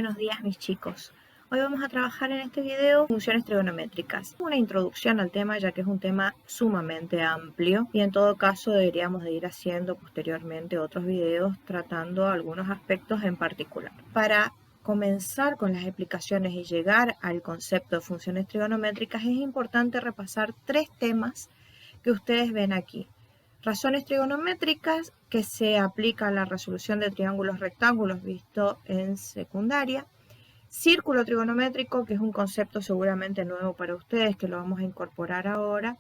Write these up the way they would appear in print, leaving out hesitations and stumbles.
Buenos días mis chicos. Hoy vamos a trabajar en este video funciones trigonométricas. Una introducción al tema ya que es un tema sumamente amplio y en todo caso deberíamos de ir haciendo posteriormente otros videos tratando algunos aspectos en particular. Para comenzar con las explicaciones y llegar al concepto de funciones trigonométricas es importante repasar tres temas que ustedes ven aquí. Razones trigonométricas que se aplica a la resolución de triángulos rectángulos visto en secundaria. Círculo trigonométrico, que es un concepto seguramente nuevo para ustedes, que lo vamos a incorporar ahora.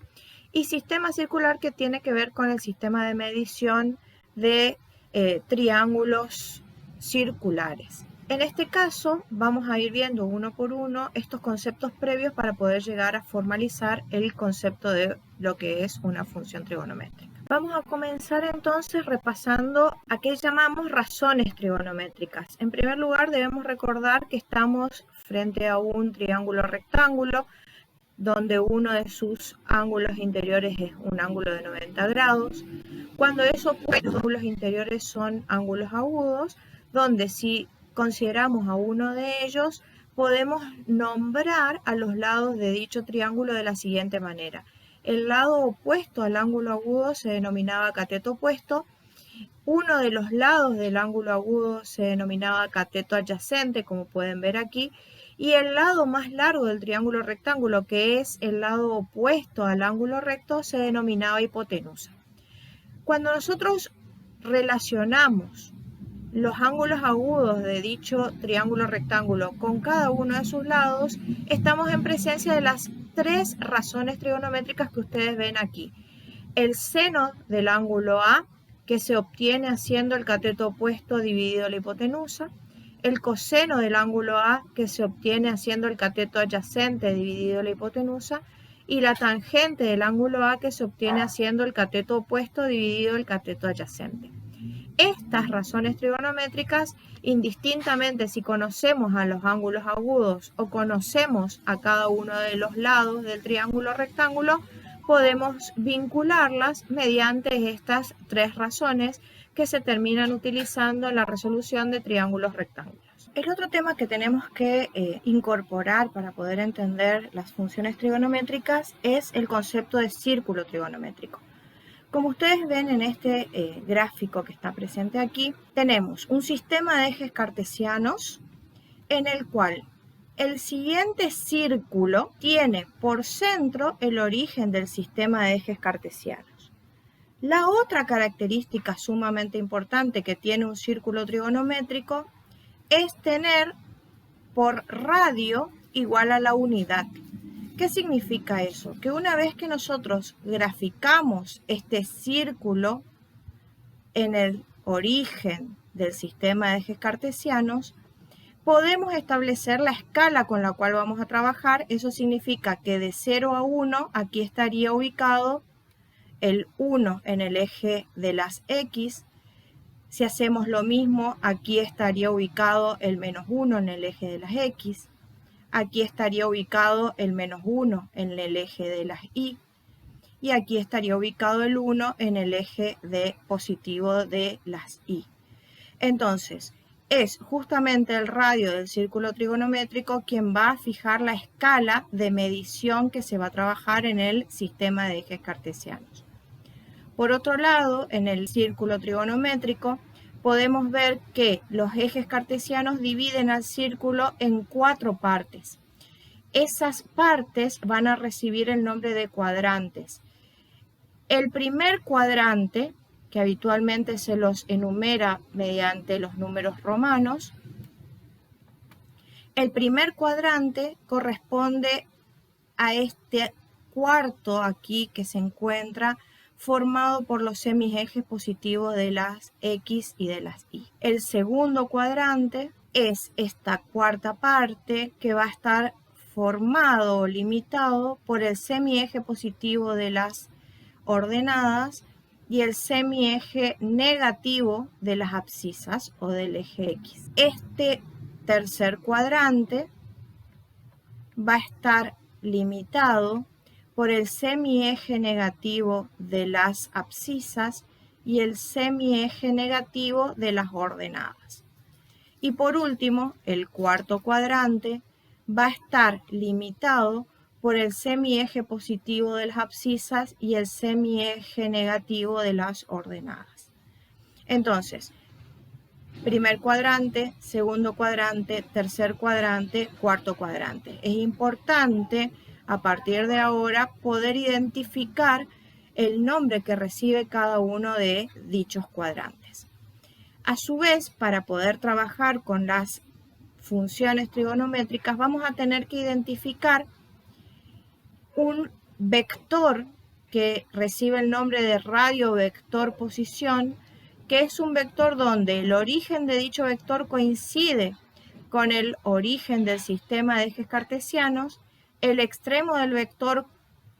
Y sistema circular, que tiene que ver con el sistema de medición de triángulos circulares. En este caso vamos a ir viendo uno por uno estos conceptos previos para poder llegar a formalizar el concepto de lo que es una función trigonométrica. Vamos a comenzar entonces repasando a qué llamamos razones trigonométricas. En primer lugar debemos recordar que estamos frente a un triángulo rectángulo donde uno de sus ángulos interiores es un ángulo de 90 grados. Cuando es opuesto, los ángulos interiores son ángulos agudos, donde si consideramos a uno de ellos, podemos nombrar a los lados de dicho triángulo de la siguiente manera. El lado opuesto al ángulo agudo se denominaba cateto opuesto. Uno de los lados del ángulo agudo se denominaba cateto adyacente, como pueden ver aquí. Y el lado más largo del triángulo rectángulo, que es el lado opuesto al ángulo recto, se denominaba hipotenusa. Cuando nosotros relacionamos los ángulos agudos de dicho triángulo rectángulo con cada uno de sus lados, estamos en presencia de las tres razones trigonométricas que ustedes ven aquí. El seno del ángulo A, que se obtiene haciendo el cateto opuesto dividido la hipotenusa. El coseno del ángulo A, que se obtiene haciendo el cateto adyacente dividido la hipotenusa. Y la tangente del ángulo A, que se obtiene haciendo el cateto opuesto dividido el cateto adyacente. Estas razones trigonométricas, indistintamente si conocemos a los ángulos agudos o conocemos a cada uno de los lados del triángulo rectángulo, podemos vincularlas mediante estas tres razones que se terminan utilizando en la resolución de triángulos rectángulos. El otro tema que tenemos que incorporar para poder entender las funciones trigonométricas es el concepto de círculo trigonométrico. Como ustedes ven en este gráfico que está presente aquí, tenemos un sistema de ejes cartesianos en el cual el siguiente círculo tiene por centro el origen del sistema de ejes cartesianos. La otra característica sumamente importante que tiene un círculo trigonométrico es tener por radio igual a la unidad. ¿Qué significa eso? Que una vez que nosotros graficamos este círculo en el origen del sistema de ejes cartesianos, podemos establecer la escala con la cual vamos a trabajar. Eso significa que de 0 a 1 aquí estaría ubicado el 1 en el eje de las X. Si hacemos lo mismo, aquí estaría ubicado el menos 1 en el eje de las X. Aquí estaría ubicado el menos 1 en el eje de las Y. Y aquí estaría ubicado el 1 en el eje de positivo de las Y. Entonces, es justamente el radio del círculo trigonométrico quien va a fijar la escala de medición que se va a trabajar en el sistema de ejes cartesianos. Por otro lado, en el círculo trigonométrico, podemos ver que los ejes cartesianos dividen al círculo en 4 partes. Esas partes van a recibir el nombre de cuadrantes. El primer cuadrante, que habitualmente se los enumera mediante los números romanos, el primer cuadrante corresponde a este cuarto aquí que se encuentra formado por los semiejes positivos de las X y de las Y. El segundo cuadrante es esta cuarta parte que va a estar formado o limitado por el semieje positivo de las ordenadas y el semieje negativo de las abscisas o del eje X. Este tercer cuadrante va a estar limitado por el semieje negativo de las abscisas y el semieje negativo de las ordenadas. Y por último, el cuarto cuadrante va a estar limitado por el semieje positivo de las abscisas y el semieje negativo de las ordenadas. Entonces, primer cuadrante, segundo cuadrante, tercer cuadrante, cuarto cuadrante. Es importante a partir de ahora poder identificar el nombre que recibe cada uno de dichos cuadrantes. A su vez, para poder trabajar con las funciones trigonométricas, vamos a tener que identificar un vector que recibe el nombre de radio vector posición, que es un vector donde el origen de dicho vector coincide con el origen del sistema de ejes cartesianos, el extremo del vector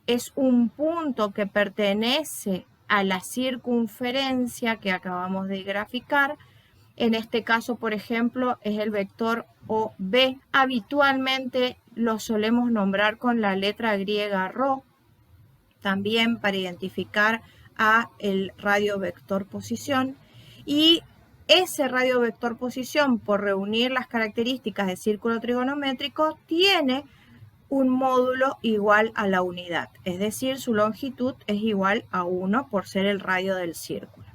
es un punto que pertenece a la circunferencia que acabamos de graficar. En este caso, por ejemplo, es el vector OB. Habitualmente lo solemos nombrar con la letra griega ρ, también para identificar a el radio vector posición. Y ese radio vector posición, por reunir las características de círculo trigonométrico, tiene un módulo igual a la unidad, es decir, su longitud es igual a 1 por ser el radio del círculo.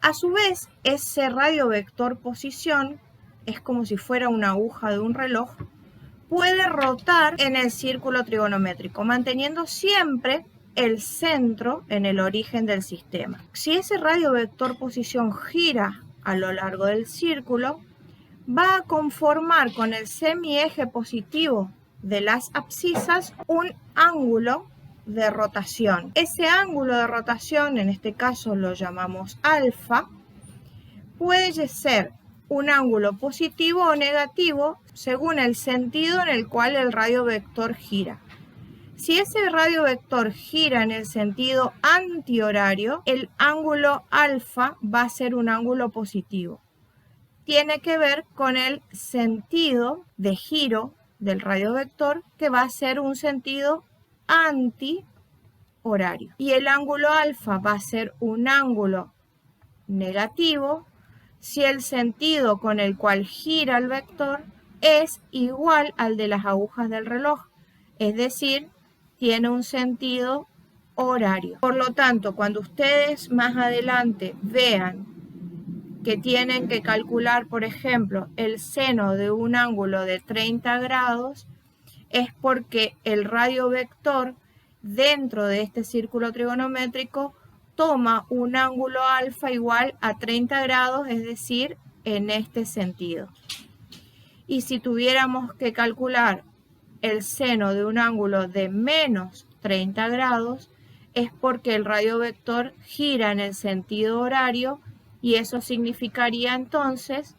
A su vez, ese radio vector posición es como si fuera una aguja de un reloj, puede rotar en el círculo trigonométrico, manteniendo siempre el centro en el origen del sistema. Si ese radio vector posición gira a lo largo del círculo, va a conformar con el semieje positivo de las abscisas un ángulo de rotación. Ese ángulo de rotación, en este caso lo llamamos alfa, puede ser un ángulo positivo o negativo según el sentido en el cual el radio vector gira. Si ese radio vector gira en el sentido antihorario, el ángulo alfa va a ser un ángulo positivo. Tiene que ver con el sentido de giro del radio vector, que va a ser un sentido antihorario. Y el ángulo alfa va a ser un ángulo negativo si el sentido con el cual gira el vector es igual al de las agujas del reloj, es decir, tiene un sentido horario. Por lo tanto, cuando ustedes más adelante vean que tienen que calcular, por ejemplo, el seno de un ángulo de 30 grados, es porque el radio vector dentro de este círculo trigonométrico toma un ángulo alfa igual a 30 grados, es decir, en este sentido. Y si tuviéramos que calcular el seno de un ángulo de menos 30 grados, es porque el radio vector gira en el sentido horario, y eso significaría entonces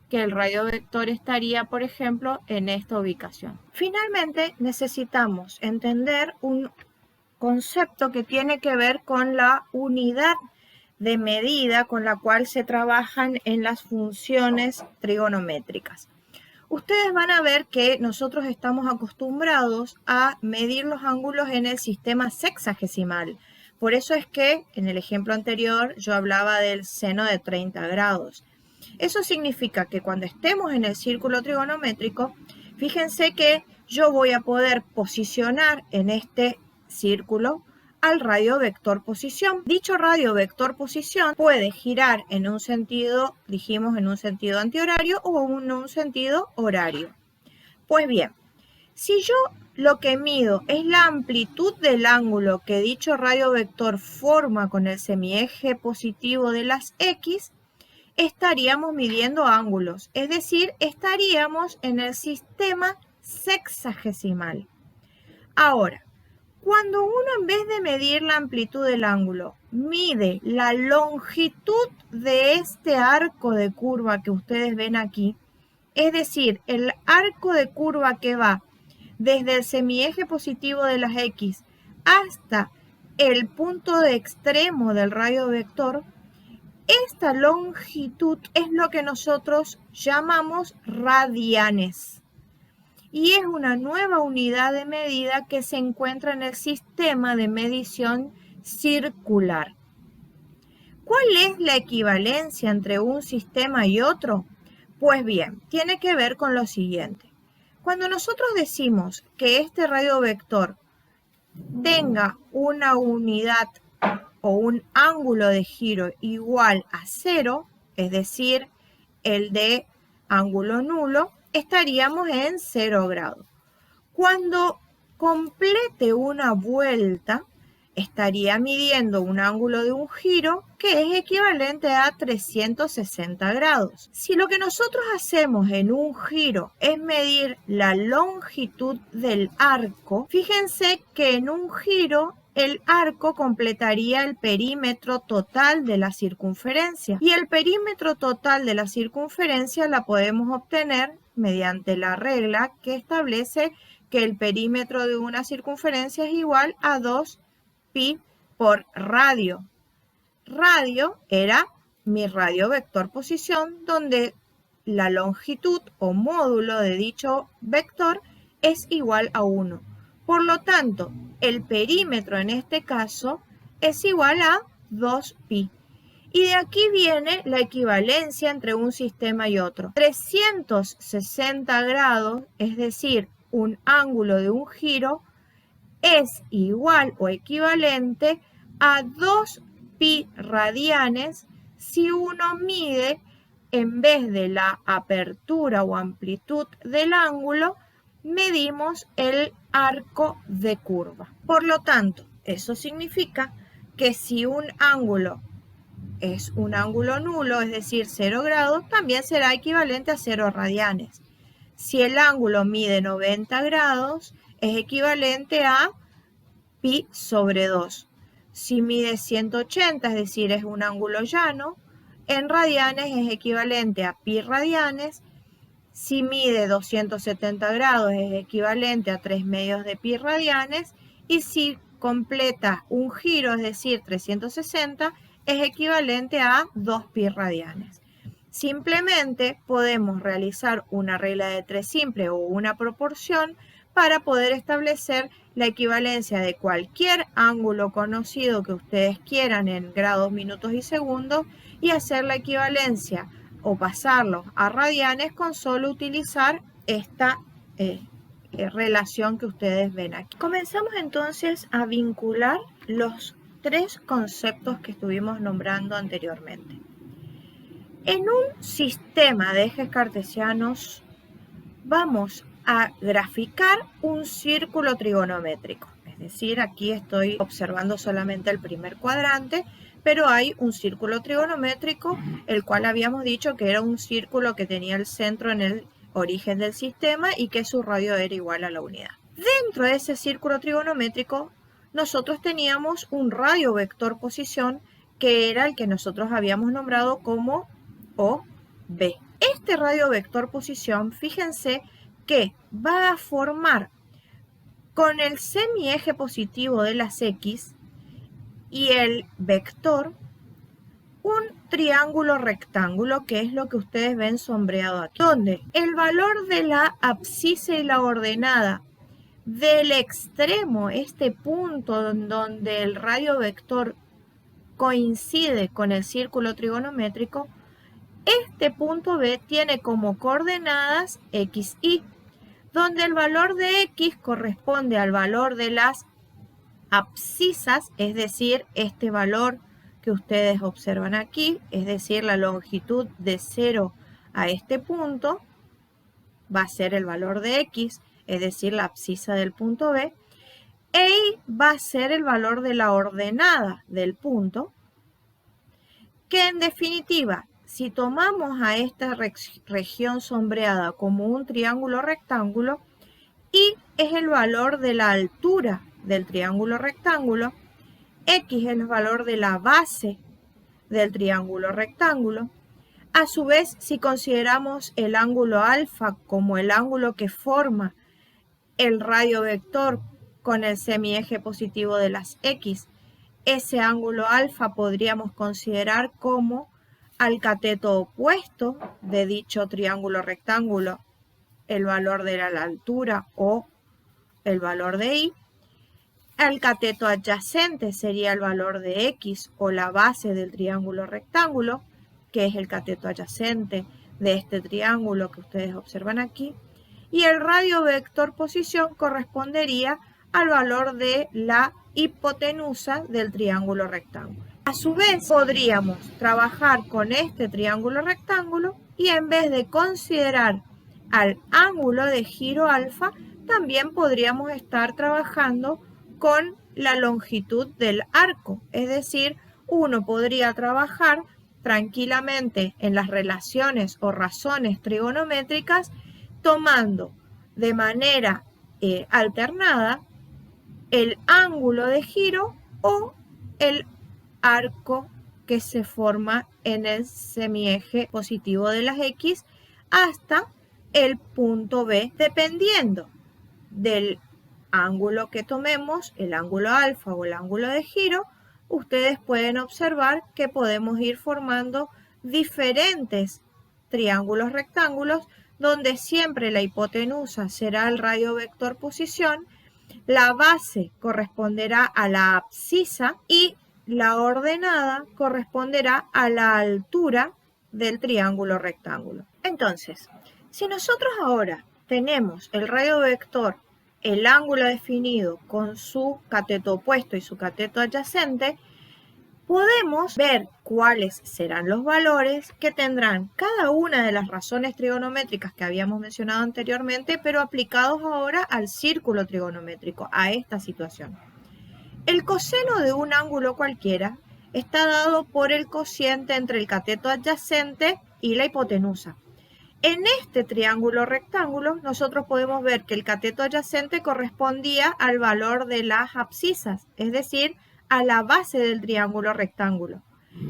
que el radio vector estaría, por ejemplo, en esta ubicación. Finalmente, necesitamos entender un concepto que tiene que ver con la unidad de medida con la cual se trabajan en las funciones trigonométricas. Ustedes van a ver que nosotros estamos acostumbrados a medir los ángulos en el sistema sexagesimal. Por eso es que en el ejemplo anterior yo hablaba del seno de 30 grados. Eso significa que cuando estemos en el círculo trigonométrico, fíjense que yo voy a poder posicionar en este círculo al radio vector posición. Dicho radio vector posición puede girar en un sentido, dijimos, en un sentido antihorario o en un sentido horario. Pues bien, si yo lo que mido es la amplitud del ángulo que dicho radio vector forma con el semieje positivo de las X, estaríamos midiendo ángulos, es decir, estaríamos en el sistema sexagesimal. Ahora, cuando uno en vez de medir la amplitud del ángulo, mide la longitud de este arco de curva que ustedes ven aquí, es decir, el arco de curva que va desde el semieje positivo de las X hasta el punto de extremo del radio vector, esta longitud es lo que nosotros llamamos radianes. Y es una nueva unidad de medida que se encuentra en el sistema de medición circular. ¿Cuál es la equivalencia entre un sistema y otro? Pues bien, tiene que ver con lo siguiente. Cuando nosotros decimos que este radio vector tenga una unidad o un ángulo de giro igual a 0, es decir, el de ángulo nulo, estaríamos en 0 grados. Cuando complete una vuelta, estaría midiendo un ángulo de un giro que es equivalente a 360 grados. Si lo que nosotros hacemos en un giro es medir la longitud del arco, fíjense que en un giro el arco completaría el perímetro total de la circunferencia. Y el perímetro total de la circunferencia la podemos obtener mediante la regla que establece que el perímetro de una circunferencia es igual a 2pi por radio. Radio era mi radio vector posición, donde la longitud o módulo de dicho vector es igual a 1. Por lo tanto, el perímetro en este caso es igual a 2pi. Y de aquí viene la equivalencia entre un sistema y otro. 360 grados, es decir, un ángulo de un giro, es igual o equivalente a 2pi radianes si uno mide, en vez de la apertura o amplitud del ángulo, medimos el arco de curva. Por lo tanto, eso significa que si un ángulo es un ángulo nulo, es decir, 0 grados, también será equivalente a 0 radianes. Si el ángulo mide 90 grados, es equivalente a pi sobre 2. Si mide 180, es decir, es un ángulo llano, en radianes es equivalente a pi radianes. Si mide 270 grados, es equivalente a 3 medios de pi radianes. Y si completa un giro, es decir, 360, es equivalente a 2 pi radianes. Simplemente podemos realizar una regla de 3 simple o una proporción para poder establecer la equivalencia de cualquier ángulo conocido que ustedes quieran en grados, minutos y segundos y hacer la equivalencia o pasarlos a radianes con solo utilizar esta relación que ustedes ven aquí. Comenzamos entonces a vincular los 3 conceptos que estuvimos nombrando anteriormente. En un sistema de ejes cartesianos vamos a graficar un círculo trigonométrico. Es decir, aquí estoy observando solamente el primer cuadrante, pero hay un círculo trigonométrico, el cual habíamos dicho que era un círculo que tenía el centro en el origen del sistema y que su radio era igual a la unidad. Dentro de ese círculo trigonométrico, nosotros teníamos un radio vector posición que era el que nosotros habíamos nombrado como OB. Este radio vector posición, fíjense que va a formar con el semieje positivo de las X y el vector un triángulo rectángulo, que es lo que ustedes ven sombreado aquí, donde el valor de la abscisa y la ordenada del extremo, este punto en donde el radio vector coincide con el círculo trigonométrico, este punto B tiene como coordenadas X, Y, donde el valor de X corresponde al valor de las abscisas, es decir, este valor que ustedes observan aquí, es decir, la longitud de 0 a este punto, va a ser el valor de X, es decir, la abscisa del punto B, e Y va a ser el valor de la ordenada del punto, que en definitiva, si tomamos a esta región sombreada como un triángulo rectángulo, Y es el valor de la altura del triángulo rectángulo, X es el valor de la base del triángulo rectángulo. A su vez, si consideramos el ángulo alfa como el ángulo que forma el radio vector con el semieje positivo de las X, ese ángulo alfa podríamos considerar como al cateto opuesto de dicho triángulo rectángulo, el valor de la altura o el valor de Y. El cateto adyacente sería el valor de X o la base del triángulo rectángulo, que es el cateto adyacente de este triángulo que ustedes observan aquí, y el radio vector posición correspondería al valor de la hipotenusa del triángulo rectángulo. A su vez, podríamos trabajar con este triángulo rectángulo y en vez de considerar al ángulo de giro alfa, también podríamos estar trabajando con la longitud del arco. Es decir, uno podría trabajar tranquilamente en las relaciones o razones trigonométricas tomando de manera alternada el ángulo de giro o el arco que se forma en el semieje positivo de las X hasta el punto B, dependiendo del ángulo que tomemos, el ángulo alfa o el ángulo de giro. Ustedes pueden observar que podemos ir formando diferentes triángulos rectángulos donde siempre la hipotenusa será el radio vector posición, la base corresponderá a la abscisa y la ordenada corresponderá a la altura del triángulo rectángulo. Entonces, si nosotros ahora tenemos el radio vector, el ángulo definido con su cateto opuesto y su cateto adyacente, podemos ver cuáles serán los valores que tendrán cada una de las razones trigonométricas que habíamos mencionado anteriormente, pero aplicados ahora al círculo trigonométrico, a esta situación. El coseno de un ángulo cualquiera está dado por el cociente entre el cateto adyacente y la hipotenusa. En este triángulo rectángulo, nosotros podemos ver que el cateto adyacente correspondía al valor de las abscisas, es decir, a la base del triángulo rectángulo.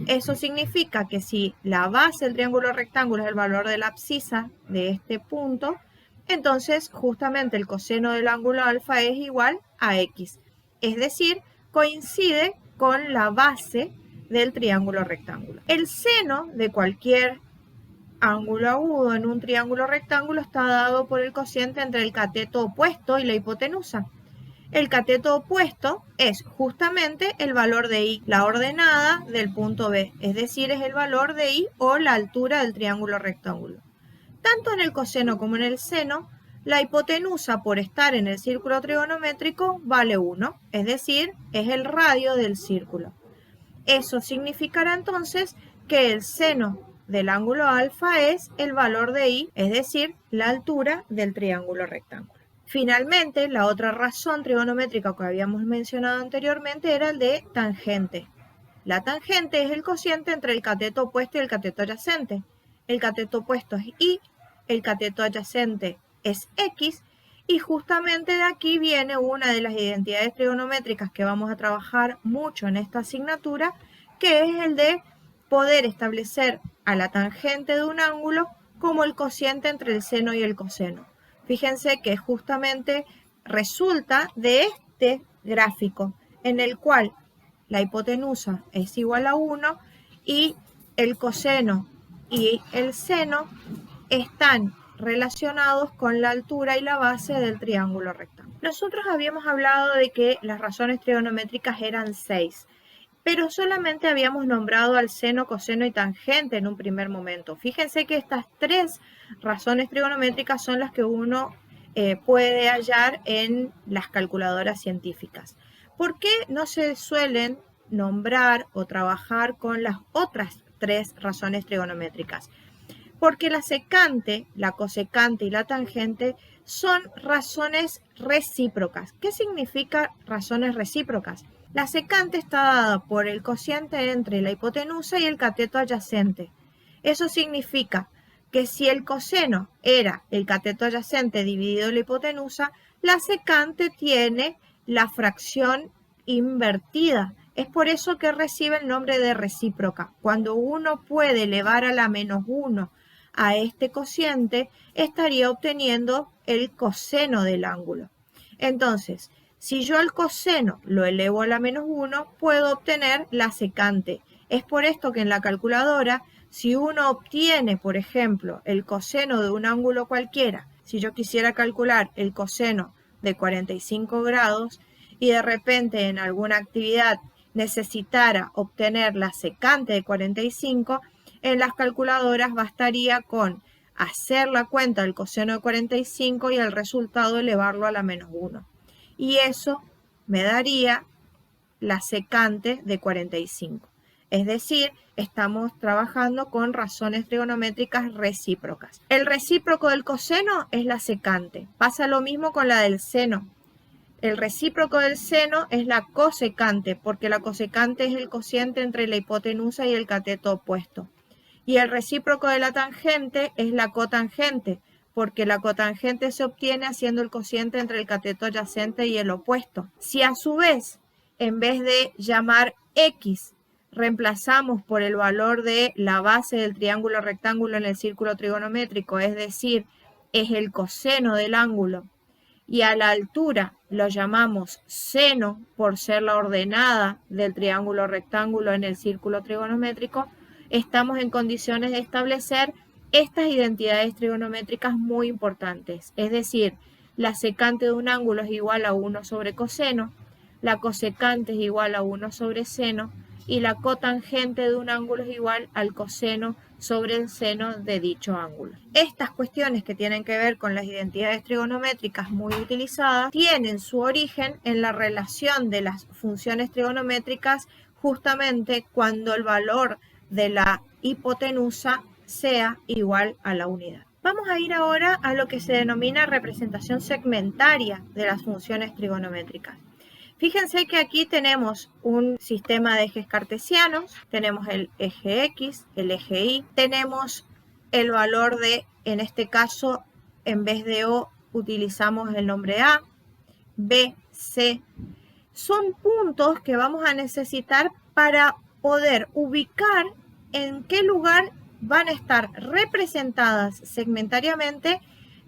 Eso significa que si la base del triángulo rectángulo es el valor de la abscisa de este punto, entonces justamente el coseno del ángulo alfa es igual a X. Es decir, coincide con la base del triángulo rectángulo. El seno de cualquier ángulo agudo en un triángulo rectángulo está dado por el cociente entre el cateto opuesto y la hipotenusa. El cateto opuesto es justamente el valor de I, la ordenada del punto B, es decir, es el valor de I o la altura del triángulo rectángulo. Tanto en el coseno como en el seno, la hipotenusa por estar en el círculo trigonométrico vale 1, es decir, es el radio del círculo. Eso significará entonces que el seno del ángulo alfa es el valor de I, es decir, la altura del triángulo rectángulo. Finalmente, la otra razón trigonométrica que habíamos mencionado anteriormente era el de tangente. La tangente es el cociente entre el cateto opuesto y el cateto adyacente. El cateto opuesto es Y, el cateto adyacente es X, y justamente de aquí viene una de las identidades trigonométricas que vamos a trabajar mucho en esta asignatura, que es el de poder establecer a la tangente de un ángulo como el cociente entre el seno y el coseno. Fíjense que justamente resulta de este gráfico en el cual la hipotenusa es igual a 1 y el coseno y el seno están relacionados con la altura y la base del triángulo rectángulo. Nosotros habíamos hablado de que las razones trigonométricas eran 6, pero solamente habíamos nombrado al seno, coseno y tangente en un primer momento. Fíjense que estas 3 razones trigonométricas son las que uno puede hallar en las calculadoras científicas. ¿Por qué no se suelen nombrar o trabajar con las otras 3 razones trigonométricas? Porque la secante, la cosecante y la tangente son razones recíprocas. ¿Qué significa razones recíprocas? La secante está dada por el cociente entre la hipotenusa y el cateto adyacente. Eso significa que si el coseno era el cateto adyacente dividido la hipotenusa, la secante tiene la fracción invertida. Es por eso que recibe el nombre de recíproca. Cuando uno puede elevar a la menos 1 a este cociente, estaría obteniendo el coseno del ángulo. Entonces, si yo el coseno lo elevo a la menos 1, puedo obtener la secante. Es por esto que en la calculadora, si uno obtiene, por ejemplo, el coseno de un ángulo cualquiera, si yo quisiera calcular el coseno de 45 grados y de repente en alguna actividad necesitara obtener la secante de 45, En las calculadoras bastaría con hacer la cuenta del coseno de 45 y el resultado elevarlo a la menos 1. Y eso me daría la secante de 45. Es decir, estamos trabajando con razones trigonométricas recíprocas. El recíproco del coseno es la secante. Pasa lo mismo con la del seno. El recíproco del seno es la cosecante, porque la cosecante es el cociente entre la hipotenusa y el cateto opuesto. Y el recíproco de la tangente es la cotangente, porque la cotangente se obtiene haciendo el cociente entre el cateto adyacente y el opuesto. Si a su vez, en vez de llamar x, reemplazamos por el valor de la base del triángulo rectángulo en el círculo trigonométrico, es decir, es el coseno del ángulo, y a la altura lo llamamos seno por ser la ordenada del triángulo rectángulo en el círculo trigonométrico, estamos en condiciones de establecer estas identidades trigonométricas muy importantes. Es decir, la secante de un ángulo es igual a 1 sobre coseno, la cosecante es igual a 1 sobre seno y la cotangente de un ángulo es igual al coseno sobre el seno de dicho ángulo. Estas cuestiones que tienen que ver con las identidades trigonométricas muy utilizadas tienen su origen en la relación de las funciones trigonométricas justamente cuando el valor de la hipotenusa sea igual a la unidad. Vamos a ir ahora a lo que se denomina representación segmentaria de las funciones trigonométricas. Fíjense que aquí tenemos un sistema de ejes cartesianos, tenemos el eje X, el eje Y, tenemos el valor de, en este caso, en vez de O, utilizamos el nombre A, B, C. Son puntos que vamos a necesitar para poder ubicar en qué lugar van a estar representadas segmentariamente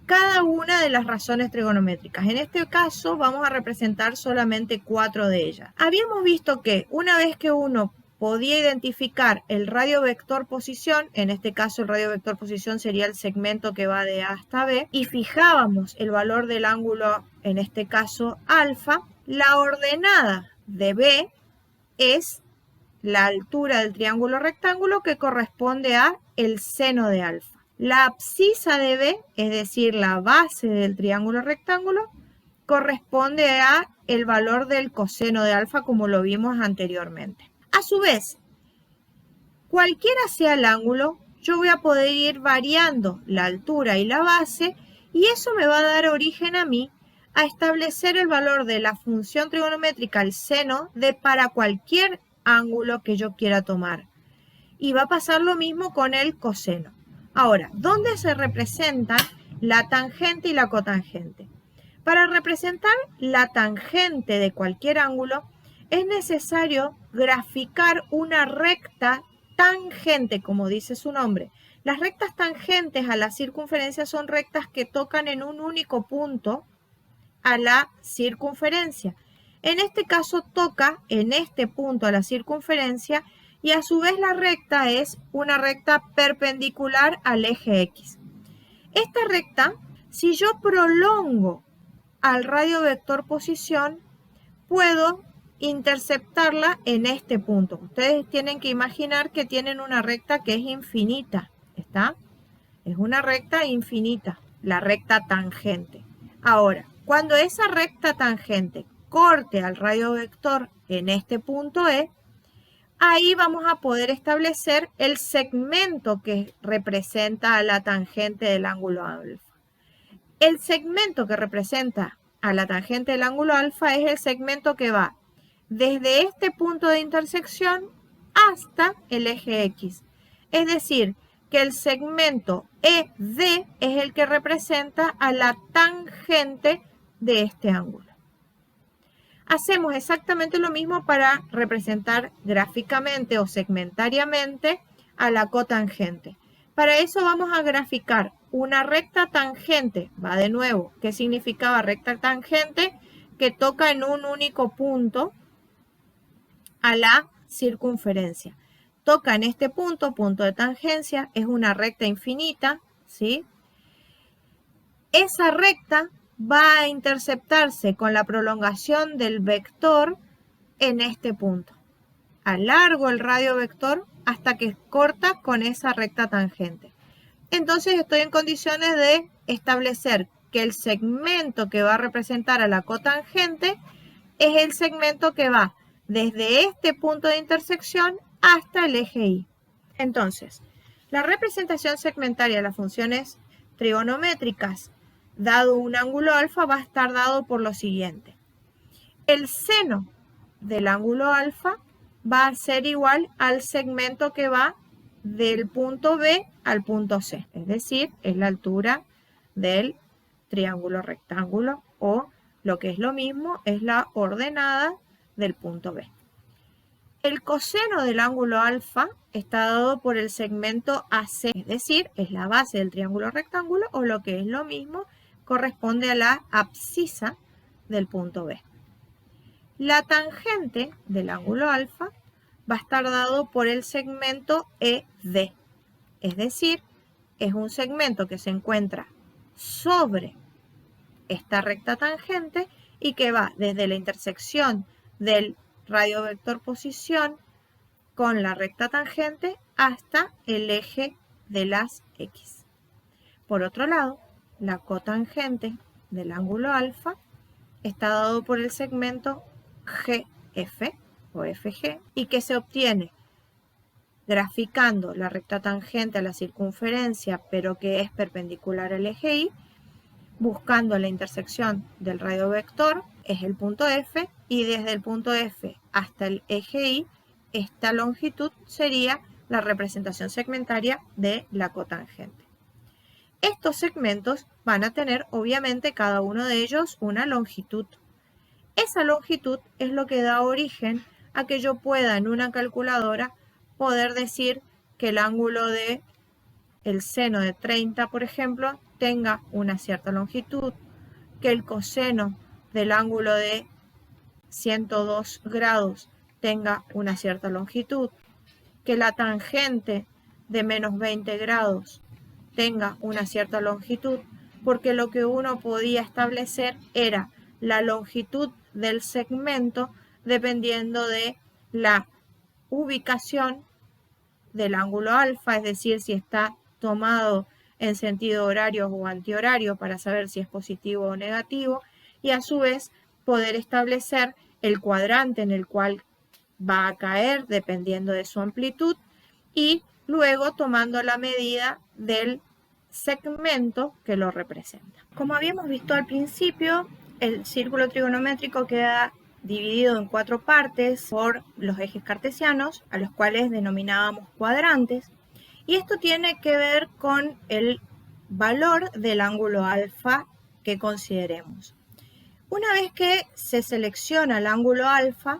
cada una de las razones trigonométricas. En este caso vamos a representar solamente 4 de ellas. Habíamos visto que una vez que uno podía identificar el radio vector posición, en este caso el radio vector posición sería el segmento que va de A hasta B, y fijábamos el valor del ángulo, en este caso alfa, la ordenada de B es la altura del triángulo rectángulo que corresponde a el seno de alfa. La abscisa de B, es decir, la base del triángulo rectángulo, corresponde a el valor del coseno de alfa como lo vimos anteriormente. A su vez, cualquiera sea el ángulo, yo voy a poder ir variando la altura y la base y eso me va a dar origen a mí a establecer el valor de la función trigonométrica, el seno, para cualquier ángulo que yo quiera tomar. Y va a pasar lo mismo con el coseno. Ahora, ¿dónde se representan la tangente y la cotangente? Para representar la tangente de cualquier ángulo, es necesario graficar una recta tangente, como dice su nombre. Las rectas tangentes a la circunferencia son rectas que tocan en un único punto a la circunferencia. En este caso toca en este punto a la circunferencia y a su vez la recta es una recta perpendicular al eje X. Esta recta, si yo prolongo al radio vector posición, puedo interceptarla en este punto. Ustedes tienen que imaginar que tienen una recta que es infinita, ¿está? Es una recta infinita, la recta tangente. Ahora, cuando esa recta tangente corte al radio vector en este punto E, ahí vamos a poder establecer el segmento que representa a la tangente del ángulo alfa. El segmento que representa a la tangente del ángulo alfa es el segmento que va desde este punto de intersección hasta el eje X. Es decir, que el segmento ED es el que representa a la tangente de este ángulo. Hacemos exactamente lo mismo para representar gráficamente o segmentariamente a la cotangente. Para eso vamos a graficar una recta tangente, va de nuevo, ¿qué significaba recta tangente? Que toca en un único punto a la circunferencia. Toca en este punto, punto de tangencia, es una recta infinita, ¿sí? Esa recta va a interceptarse con la prolongación del vector en este punto. Alargo el radio vector hasta que corta con esa recta tangente. Entonces estoy en condiciones de establecer que el segmento que va a representar a la cotangente es el segmento que va desde este punto de intersección hasta el eje Y. Entonces, la representación segmentaria de las funciones trigonométricas dado un ángulo alfa va a estar dado por lo siguiente. El seno del ángulo alfa va a ser igual al segmento que va del punto B al punto C, es decir, es la altura del triángulo rectángulo o lo que es lo mismo es la ordenada del punto B. El coseno del ángulo alfa está dado por el segmento AC, es decir, es la base del triángulo rectángulo o lo que es lo mismo corresponde a la abscisa del punto B. La tangente del ángulo alfa va a estar dado por el segmento ED, es decir, es un segmento que se encuentra sobre esta recta tangente y que va desde la intersección del radio vector posición con la recta tangente hasta el eje de las X. Por otro lado, la cotangente del ángulo alfa está dado por el segmento GF o FG y que se obtiene graficando la recta tangente a la circunferencia pero que es perpendicular al eje Y, buscando la intersección del radio vector, es el punto F, y desde el punto F hasta el eje Y, esta longitud sería la representación segmentaria de la cotangente. Estos segmentos van a tener obviamente cada uno de ellos una longitud. Esa longitud es lo que da origen a que yo pueda en una calculadora poder decir que el ángulo de el seno de 30, por ejemplo, tenga una cierta longitud, que el coseno del ángulo de 102 grados tenga una cierta longitud, que la tangente de menos 20 grados tenga una cierta longitud, porque lo que uno podía establecer era la longitud del segmento dependiendo de la ubicación del ángulo alfa, es decir, si está tomado en sentido horario o antihorario para saber si es positivo o negativo, y a su vez poder establecer el cuadrante en el cual va a caer dependiendo de su amplitud y luego tomando la medida del segmento que lo representa. Como habíamos visto al principio, el círculo trigonométrico queda dividido en 4 partes por los ejes cartesianos, a los cuales denominábamos cuadrantes, y esto tiene que ver con el valor del ángulo alfa que consideremos. Una vez que se selecciona el ángulo alfa,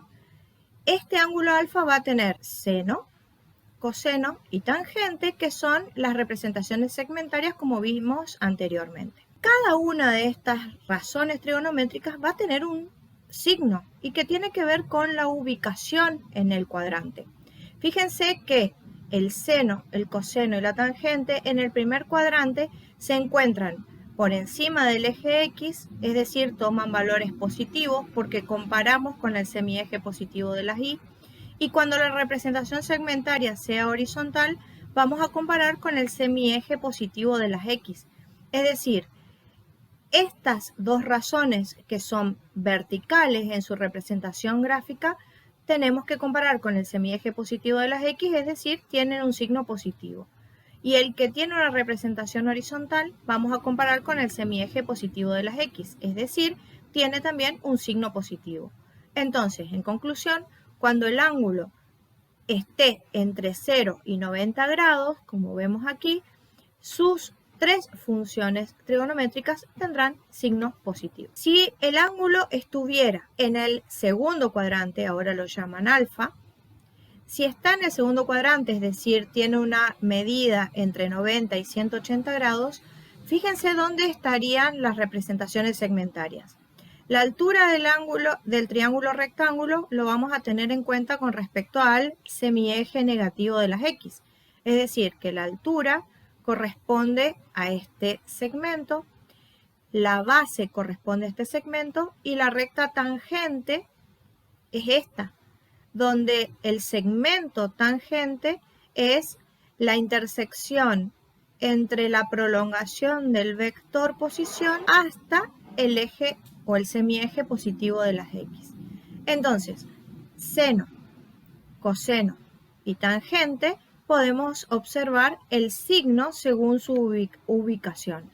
este ángulo alfa va a tener seno, coseno y tangente, que son las representaciones segmentarias como vimos anteriormente. Cada una de estas razones trigonométricas va a tener un signo y que tiene que ver con la ubicación en el cuadrante. Fíjense que el seno, el coseno y la tangente en el primer cuadrante se encuentran por encima del eje X, es decir, toman valores positivos porque comparamos con el semieje positivo de las Y, y cuando la representación segmentaria sea horizontal, vamos a comparar con el semieje positivo de las X. Es decir, estas dos razones que son verticales en su representación gráfica, tenemos que comparar con el semieje positivo de las X, es decir, tienen un signo positivo. Y el que tiene una representación horizontal, vamos a comparar con el semieje positivo de las X, es decir, tiene también un signo positivo. Entonces, en conclusión, cuando el ángulo esté entre 0 y 90 grados, como vemos aquí, sus tres funciones trigonométricas tendrán signo positivo. Si el ángulo estuviera en el segundo cuadrante, ahora lo llaman alfa, si está en el segundo cuadrante, es decir, tiene una medida entre 90 y 180 grados, fíjense dónde estarían las representaciones segmentarias. La altura del ángulo del triángulo rectángulo lo vamos a tener en cuenta con respecto al semieje negativo de las X. Es decir, que la altura corresponde a este segmento, la base corresponde a este segmento y la recta tangente es esta, donde el segmento tangente es la intersección entre la prolongación del vector posición hasta el eje o el semieje positivo de las X. Entonces, seno, coseno y tangente podemos observar el signo según su ubicación.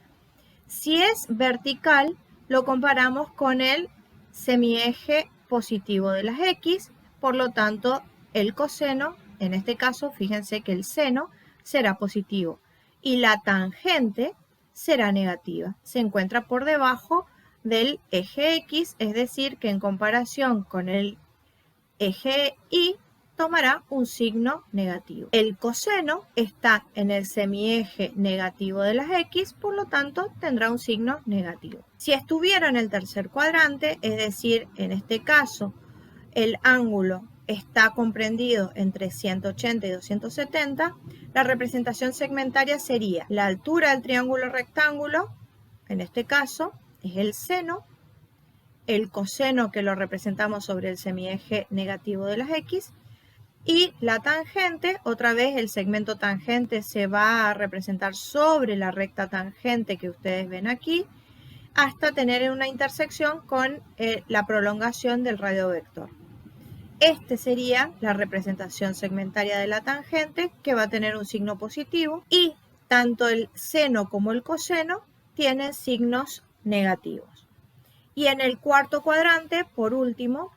Si es vertical, lo comparamos con el semieje positivo de las X, por lo tanto, el coseno, en este caso, fíjense que el seno será positivo y la tangente será negativa. Se encuentra por debajo del eje X, es decir, que en comparación con el eje Y, tomará un signo negativo. El coseno está en el semieje negativo de las X, por lo tanto tendrá un signo negativo. Si estuviera en el tercer cuadrante, es decir, en este caso, el ángulo está comprendido entre 180 y 270, la representación segmentaria sería la altura del triángulo rectángulo, en este caso es el seno, el coseno que lo representamos sobre el semieje negativo de las X, y la tangente, otra vez el segmento tangente se va a representar sobre la recta tangente que ustedes ven aquí, hasta tener una intersección con la prolongación del radiovector. Este sería la representación segmentaria de la tangente, que va a tener un signo positivo, y tanto el seno como el coseno tienen signos negativos. Y en el cuarto cuadrante, por último,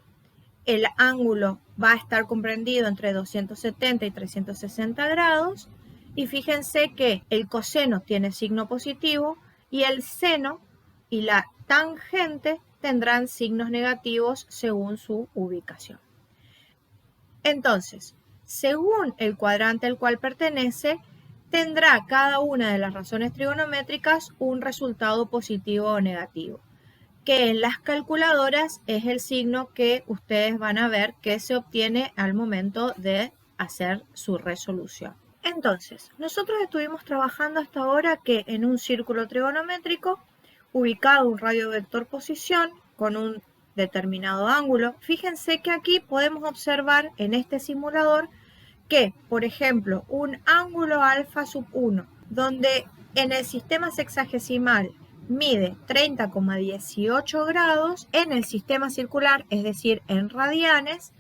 el ángulo va a estar comprendido entre 270 y 360 grados, y fíjense que el coseno tiene signo positivo y el seno y la tangente tendrán signos negativos según su ubicación. Entonces, según el cuadrante al cual pertenece, tendrá cada una de las razones trigonométricas un resultado positivo o negativo, que en las calculadoras es el signo que ustedes van a ver que se obtiene al momento de hacer su resolución. Entonces, nosotros estuvimos trabajando hasta ahora que en un círculo trigonométrico, ubicado un radiovector posición con un determinado ángulo, fíjense que aquí podemos observar en este simulador que, por ejemplo, un ángulo alfa sub 1, donde en el sistema sexagesimal mide 30,18 grados, en el sistema circular, es decir, en radianes,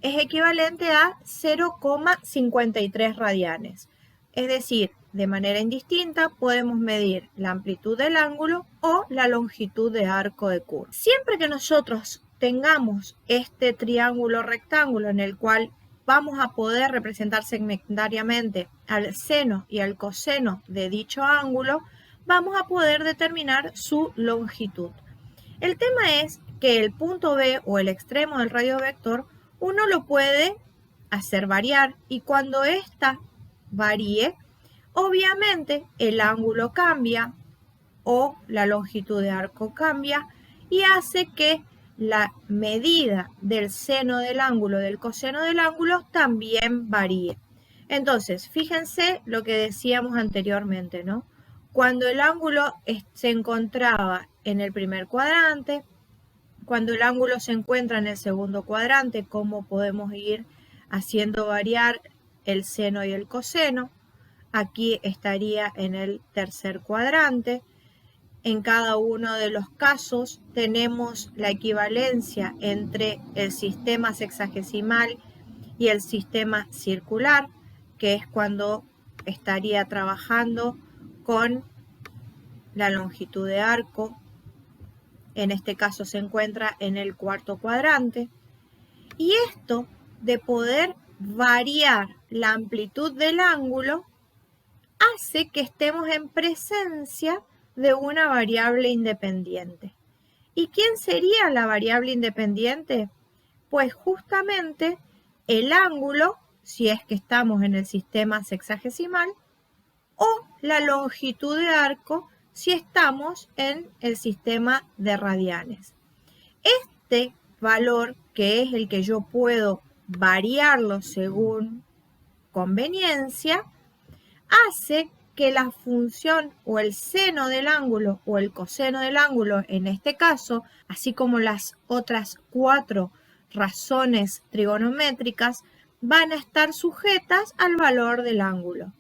es equivalente a 0,53 radianes. Es decir, de manera indistinta podemos medir la amplitud del ángulo o la longitud de arco de curva. Siempre que nosotros tengamos este triángulo rectángulo en el cual vamos a poder representar segmentariamente al seno y al coseno de dicho ángulo, vamos a poder determinar su longitud. El tema es que el punto B o el extremo del radiovector uno lo puede hacer variar, y cuando ésta varíe, obviamente el ángulo cambia o la longitud de arco cambia y hace que la medida del seno del ángulo, del coseno del ángulo, también varíe. Entonces, fíjense lo que decíamos anteriormente, ¿no? Cuando el ángulo se encontraba en el primer cuadrante, cuando el ángulo se encuentra en el segundo cuadrante, cómo podemos ir haciendo variar el seno y el coseno. Aquí estaría en el tercer cuadrante. En cada uno de los casos tenemos la equivalencia entre el sistema sexagesimal y el sistema circular, que es cuando estaría trabajando con la longitud de arco. En este caso se encuentra en el cuarto cuadrante. Y esto de poder variar la amplitud del ángulo hace que estemos en presencia de una variable independiente. ¿Y quién sería la variable independiente? Pues justamente el ángulo, si es que estamos en el sistema sexagesimal, o la longitud de arco, si estamos en el sistema de radianes. Este valor, que es el que yo puedo variarlo según conveniencia, hace que la función o el seno del ángulo o el coseno del ángulo, en este caso, así como las otras 4 razones trigonométricas, van a estar sujetas al valor del ángulo,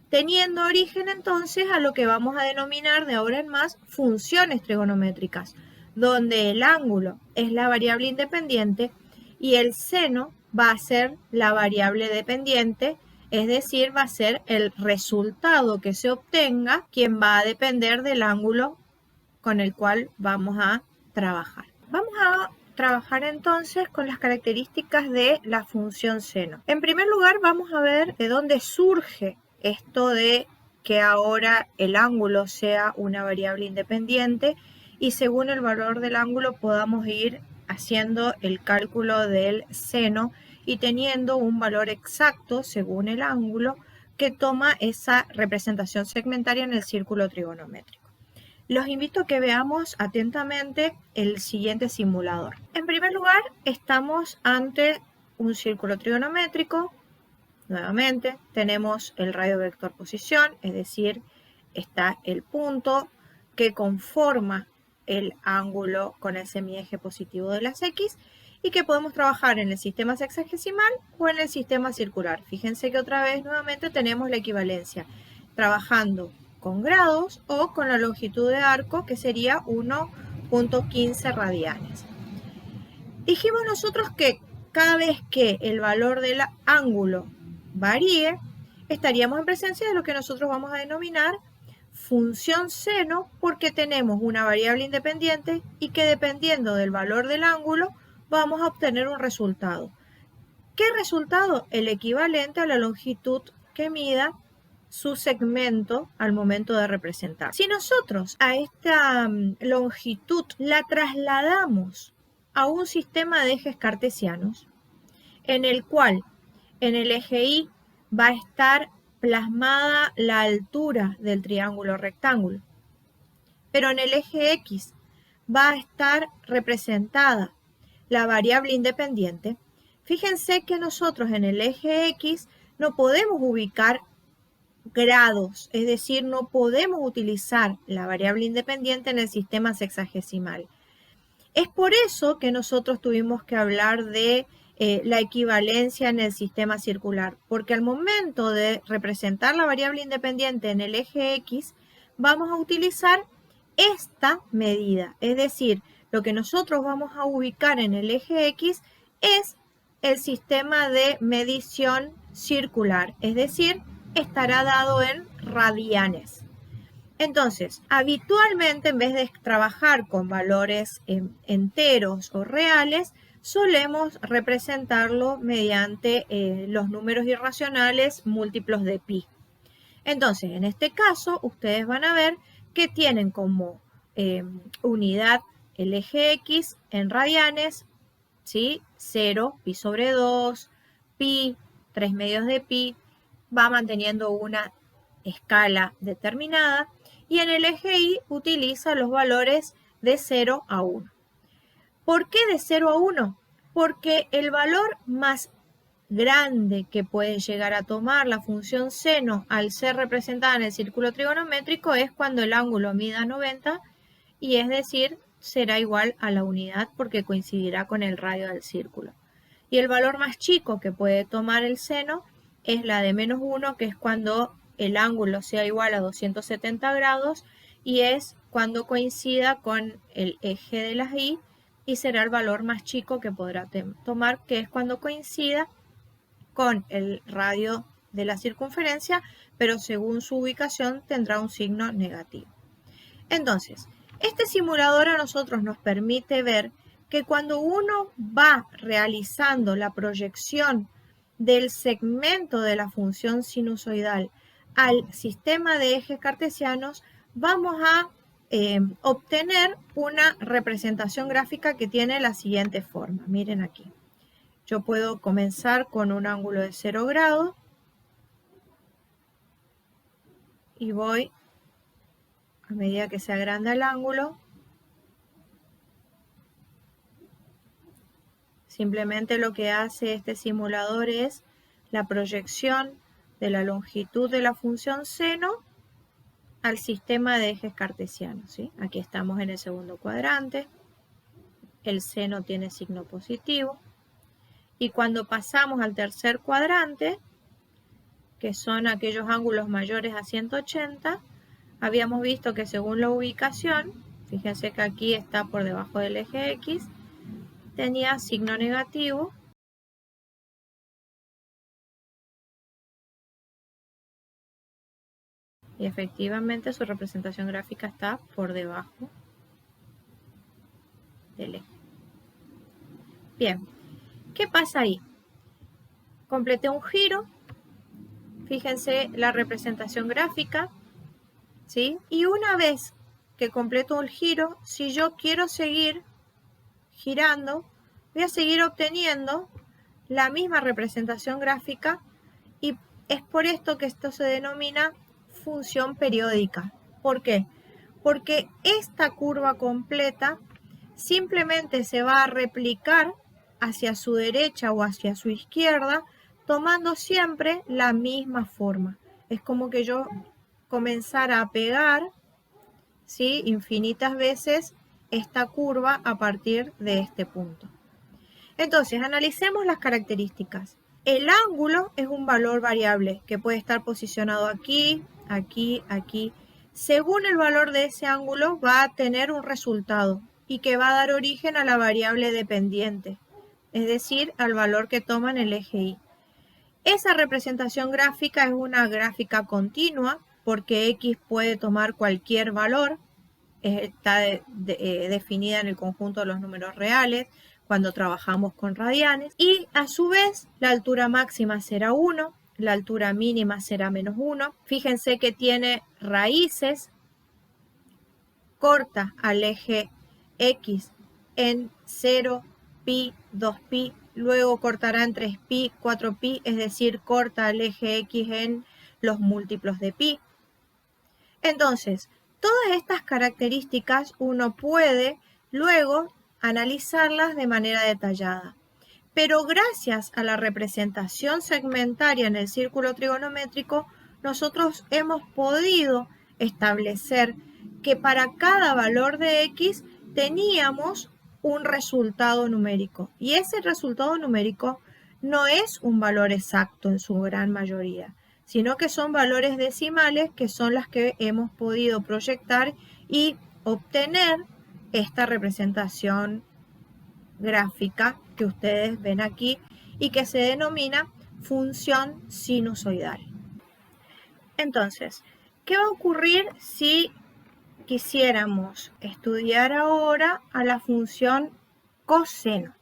teniendo origen entonces a lo que vamos a denominar de ahora en más funciones trigonométricas, donde el ángulo es la variable independiente y el seno va a ser la variable dependiente, es decir, va a ser el resultado que se obtenga quien va a depender del ángulo con el cual vamos a trabajar. Vamos a trabajar entonces con las características de la función seno. En primer lugar, vamos a ver de dónde surge esto de que ahora el ángulo sea una variable independiente y según el valor del ángulo podamos ir haciendo el cálculo del seno y teniendo un valor exacto según el ángulo que toma esa representación segmentaria en el círculo trigonométrico. Los invito a que veamos atentamente el siguiente simulador. En primer lugar, estamos ante un círculo trigonométrico. Nuevamente, tenemos el radio vector posición, es decir, está el punto que conforma el ángulo con el semieje positivo de las X y que podemos trabajar en el sistema sexagesimal o en el sistema circular. Fíjense que otra vez nuevamente tenemos la equivalencia, trabajando con grados o con la longitud de arco que sería 1.15 radianes. Dijimos nosotros que cada vez que el valor del ángulo varíe, estaríamos en presencia de lo que nosotros vamos a denominar función seno porque tenemos una variable independiente y que dependiendo del valor del ángulo vamos a obtener un resultado. ¿Qué resultado? El equivalente a la longitud que mida su segmento al momento de representar. Si nosotros a esta longitud la trasladamos a un sistema de ejes cartesianos, en el cual en el eje Y va a estar plasmada la altura del triángulo rectángulo, pero en el eje X va a estar representada la variable independiente. Fíjense que nosotros en el eje X no podemos ubicar grados, es decir, no podemos utilizar la variable independiente en el sistema sexagesimal. Es por eso que nosotros tuvimos que hablar de la equivalencia en el sistema circular, porque al momento de representar la variable independiente en el eje X, vamos a utilizar esta medida, es decir, lo que nosotros vamos a ubicar en el eje X es el sistema de medición circular, es decir, estará dado en radianes. Entonces, habitualmente en vez de trabajar con valores enteros o reales, solemos representarlo mediante los números irracionales múltiplos de pi. Entonces, en este caso, ustedes van a ver que tienen como unidad el eje X en radianes, ¿sí? 0, pi sobre 2, pi, 3 medios de pi, va manteniendo una escala determinada y en el eje Y utiliza los valores de 0 a 1. ¿Por qué de 0 a 1? Porque el valor más grande que puede llegar a tomar la función seno al ser representada en el círculo trigonométrico es cuando el ángulo mida 90 y es decir, será igual a la unidad porque coincidirá con el radio del círculo. Y el valor más chico que puede tomar el seno es la de menos 1, que es cuando el ángulo sea igual a 270 grados y es cuando coincida con el eje de las Y y será el valor más chico que podrá tomar, que es cuando coincida con el radio de la circunferencia, pero según su ubicación tendrá un signo negativo. Entonces, este simulador a nosotros nos permite ver que cuando uno va realizando la proyección del segmento de la función sinusoidal al sistema de ejes cartesianos, vamos a obtener una representación gráfica que tiene la siguiente forma. Miren aquí. Yo puedo comenzar con un ángulo de 0 grados y voy, a medida que se agranda el ángulo, simplemente lo que hace este simulador es la proyección de la longitud de la función seno al sistema de ejes cartesianos, ¿sí? Aquí estamos en el segundo cuadrante, el seno tiene signo positivo Y cuando pasamos al tercer cuadrante, que son aquellos ángulos mayores a 180, habíamos visto que según la ubicación, fíjense que aquí está por debajo del eje X, tenía signo negativo. Y efectivamente su representación gráfica está por debajo del eje. Bien, ¿qué pasa ahí? Completé un giro, fíjense la representación gráfica, ¿sí? Y una vez que completo el giro, si yo quiero seguir girando, voy a seguir obteniendo la misma representación gráfica y es por esto que esto se denomina función periódica. ¿Por qué? Porque esta curva completa simplemente se va a replicar hacia su derecha o hacia su izquierda, tomando siempre la misma forma. Es como que yo comenzara a pegar, ¿sí?, infinitas veces esta curva a partir de este punto. Entonces, analicemos las características. El ángulo es un valor variable que puede estar posicionado aquí, aquí, aquí. Según el valor de ese ángulo va a tener un resultado y que va a dar origen a la variable dependiente, es decir, al valor que toma en el eje Y. Esa representación gráfica es una gráfica continua porque X puede tomar cualquier valor, está definida en el conjunto de los números reales cuando trabajamos con radianes, y a su vez la altura máxima será 1, la altura mínima será menos 1. Fíjense que tiene raíces cortas al eje X en 0, pi, 2pi, luego cortará en 3pi, 4pi, es decir, corta el eje X en los múltiplos de pi. Entonces, todas estas características uno puede luego analizarlas de manera detallada. Pero gracias a la representación segmentaria en el círculo trigonométrico, nosotros hemos podido establecer que para cada valor de X teníamos un resultado numérico. Y ese resultado numérico no es un valor exacto en su gran mayoría, sino que son valores decimales que son las que hemos podido proyectar y obtener esta representación gráfica que ustedes ven aquí y que se denomina función sinusoidal. Entonces, ¿qué va a ocurrir si quisiéramos estudiar ahora a la función coseno?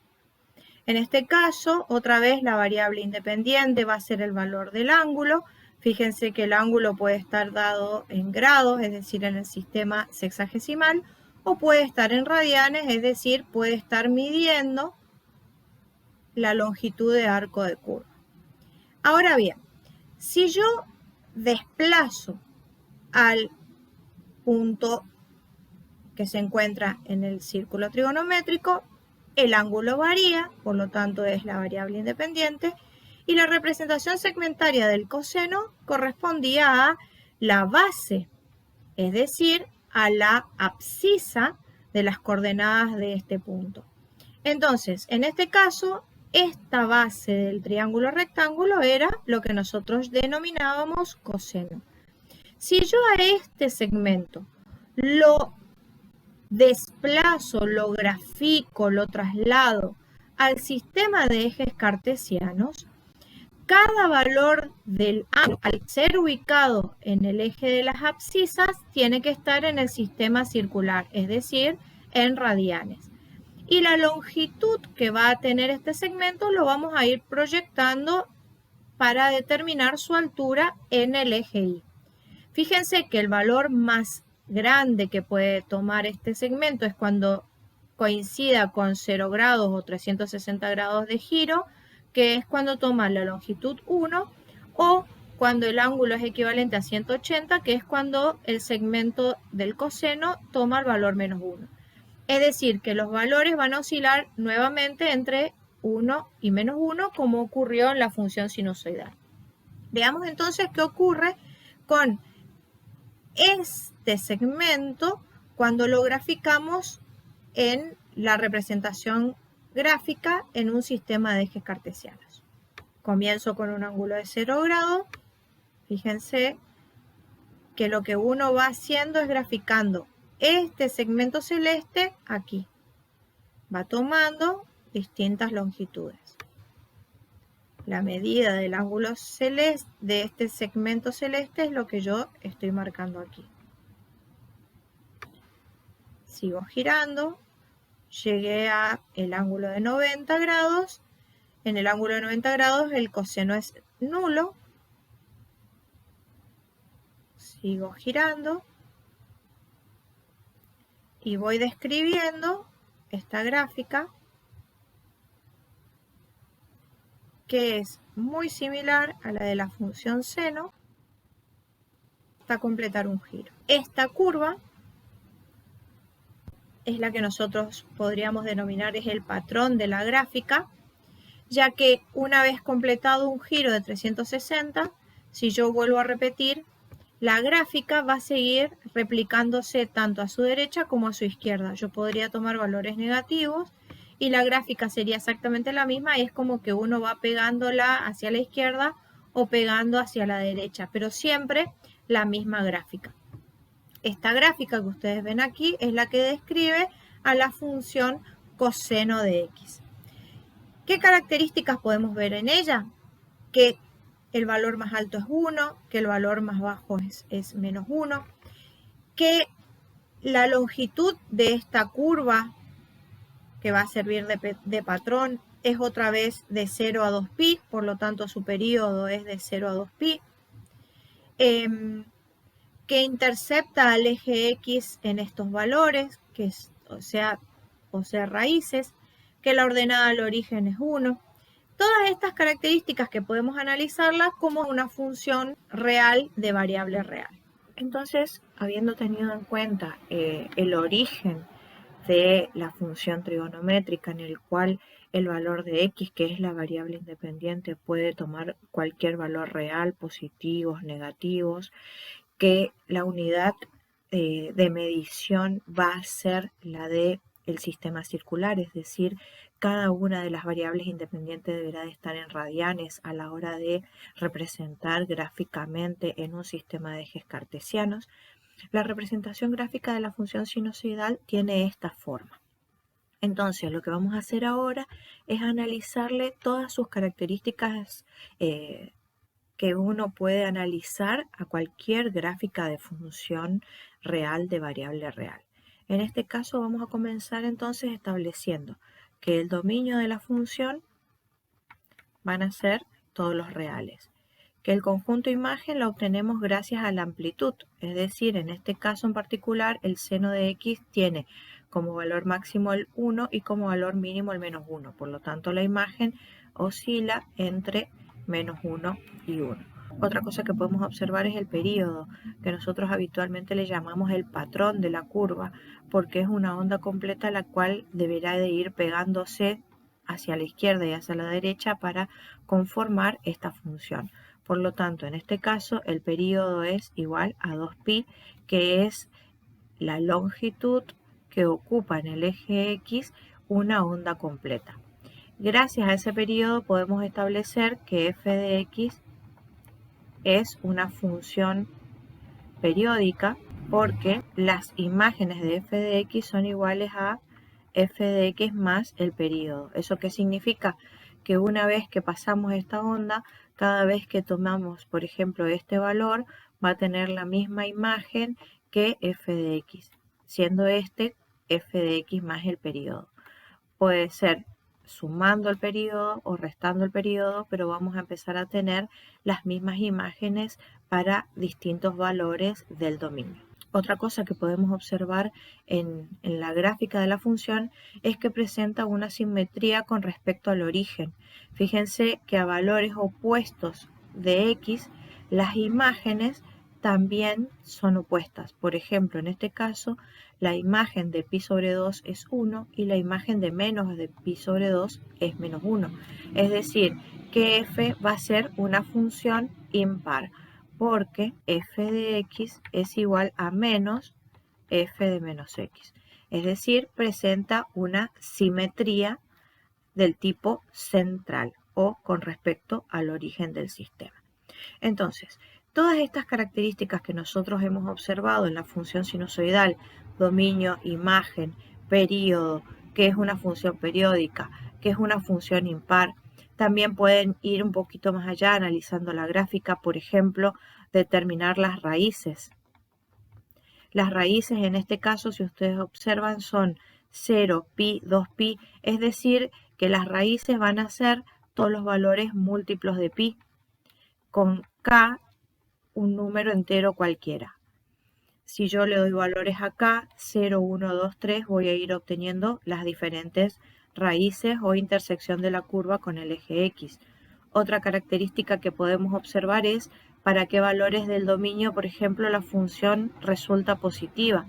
En este caso, otra vez la variable independiente va a ser el valor del ángulo. Fíjense que el ángulo puede estar dado en grados, es decir, en el sistema sexagesimal, o puede estar en radianes, es decir, puede estar midiendo la longitud de arco de curva. Ahora bien, si yo desplazo al punto que se encuentra en el círculo trigonométrico, el ángulo varía, por lo tanto es la variable independiente, y la representación segmentaria del coseno correspondía a la base, es decir, a la abscisa de las coordenadas de este punto. Entonces, en este caso, esta base del triángulo rectángulo era lo que nosotros denominábamos coseno. Si yo a este segmento lo desplazo, lo grafico, lo traslado al sistema de ejes cartesianos, cada valor del ángulo, al ser ubicado en el eje de las abscisas, tiene que estar en el sistema circular, es decir, en radianes. Y la longitud que va a tener este segmento lo vamos a ir proyectando para determinar su altura en el eje Y. Fíjense que el valor más grande que puede tomar este segmento es cuando coincida con 0 grados o 360 grados de giro, que es cuando toma la longitud 1, o cuando el ángulo es equivalente a 180, que es cuando el segmento del coseno toma el valor menos 1. Es decir, que los valores van a oscilar nuevamente entre 1 y menos 1, como ocurrió en la función sinusoidal. Veamos entonces qué ocurre con este segmento cuando lo graficamos en la representación gráfica en un sistema de ejes cartesianos. Comienzo con un ángulo de 0 grados. Fíjense que lo que uno va haciendo es graficando este segmento celeste aquí. Va tomando distintas longitudes. La medida del ángulo celeste de este segmento celeste es lo que yo estoy marcando aquí. Sigo girando, llegué a el ángulo de 90 grados. En el ángulo de 90 grados el coseno es nulo. Sigo girando y voy describiendo esta gráfica, que es muy similar a la de la función seno hasta completar un giro. Esta curva es la que nosotros podríamos denominar es el patrón de la gráfica, ya que una vez completado un giro de 360, si yo vuelvo a repetir, la gráfica va a seguir replicándose tanto a su derecha como a su izquierda. Yo podría tomar valores negativos y la gráfica sería exactamente la misma, y es como que uno va pegándola hacia la izquierda o pegando hacia la derecha, pero siempre la misma gráfica. Esta gráfica que ustedes ven aquí es la que describe a la función coseno de x. ¿Qué características podemos ver en ella? Que el valor más alto es 1, que el valor más bajo es menos 1, que la longitud de esta curva que va a servir de patrón es otra vez de 0 a 2pi, por lo tanto su periodo es de 0 a 2pi, que intercepta al eje X en estos valores, que es, o sea raíces, que la ordenada al origen es 1. Todas estas características que podemos analizarlas como una función real de variable real. Entonces, habiendo tenido en cuenta el origen de la función trigonométrica en el cual el valor de x, que es la variable independiente, puede tomar cualquier valor real, positivos, negativos, que la unidad de medición va a ser la de el sistema circular, es decir, cada una de las variables independientes deberá de estar en radianes a la hora de representar gráficamente en un sistema de ejes cartesianos. La representación gráfica de la función sinusoidal tiene esta forma. Entonces, lo que vamos a hacer ahora es analizarle todas sus características que uno puede analizar a cualquier gráfica de función real de variable real. En este caso vamos a comenzar entonces estableciendo que el dominio de la función van a ser todos los reales, que el conjunto imagen lo obtenemos gracias a la amplitud, es decir, en este caso en particular el seno de x tiene como valor máximo el 1 y como valor mínimo el menos 1, por lo tanto la imagen oscila entre menos 1 y 1. Otra cosa que podemos observar es el período, que nosotros habitualmente le llamamos el patrón de la curva, porque es una onda completa la cual deberá de ir pegándose hacia la izquierda y hacia la derecha para conformar esta función. Por lo tanto, en este caso, el período es igual a 2pi, que es la longitud que ocupa en el eje X una onda completa. Gracias a ese período podemos establecer que f de x es una función periódica porque las imágenes de f de x son iguales a f de x más el período. ¿Eso qué significa? Que una vez que pasamos esta onda, cada vez que tomamos, por ejemplo, este valor, va a tener la misma imagen que f de x, siendo este f de x más el período. Puede ser sumando el período o restando el período, pero vamos a empezar a tener las mismas imágenes para distintos valores del dominio. Otra cosa que podemos observar en la gráfica de la función es que presenta una simetría con respecto al origen. Fíjense que a valores opuestos de x, las imágenes también son opuestas. Por ejemplo, en este caso, la imagen de pi sobre 2 es 1 y la imagen de menos de pi sobre 2 es menos 1. Es decir, que f va a ser una función impar, porque f de x es igual a menos f de menos x. Es decir, presenta una simetría del tipo central o con respecto al origen del sistema. Entonces, todas estas características que nosotros hemos observado en la función sinusoidal, dominio, imagen, período, que es una función periódica, que es una función impar, también pueden ir un poquito más allá analizando la gráfica, por ejemplo, determinar las raíces. Las raíces en este caso, si ustedes observan, son 0, pi, 2pi, es decir, que las raíces van a ser todos los valores múltiplos de pi, con k un número entero cualquiera. Si yo le doy valores acá, 0, 1, 2, 3, voy a ir obteniendo las diferentes raíces o intersección de la curva con el eje X. Otra característica que podemos observar es para qué valores del dominio, por ejemplo, la función resulta positiva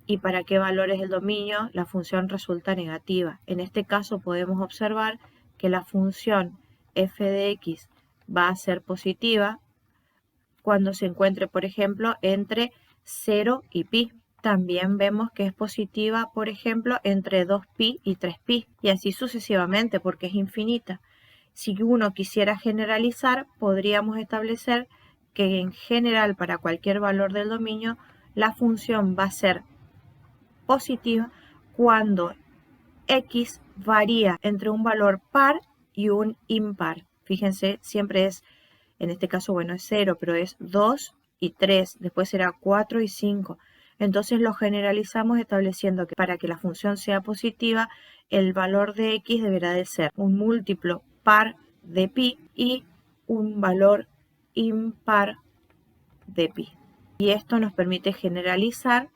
y para qué valores del dominio la función resulta negativa. En este caso podemos observar que la función f de x va a ser positiva cuando se encuentre, por ejemplo, entre 0 y pi. También vemos que es positiva, por ejemplo, entre 2pi y 3pi, y así sucesivamente, porque es infinita. Si uno quisiera generalizar, podríamos establecer que en general para cualquier valor del dominio, la función va a ser positiva cuando x varía entre un valor par y un impar. Fíjense, siempre es, en este caso, bueno, es 0, pero es 2 y 3, después será 4 y 5. Entonces lo generalizamos estableciendo que para que la función sea positiva, el valor de x deberá de ser un múltiplo par de pi y un valor impar de pi. Y esto nos permite generalizar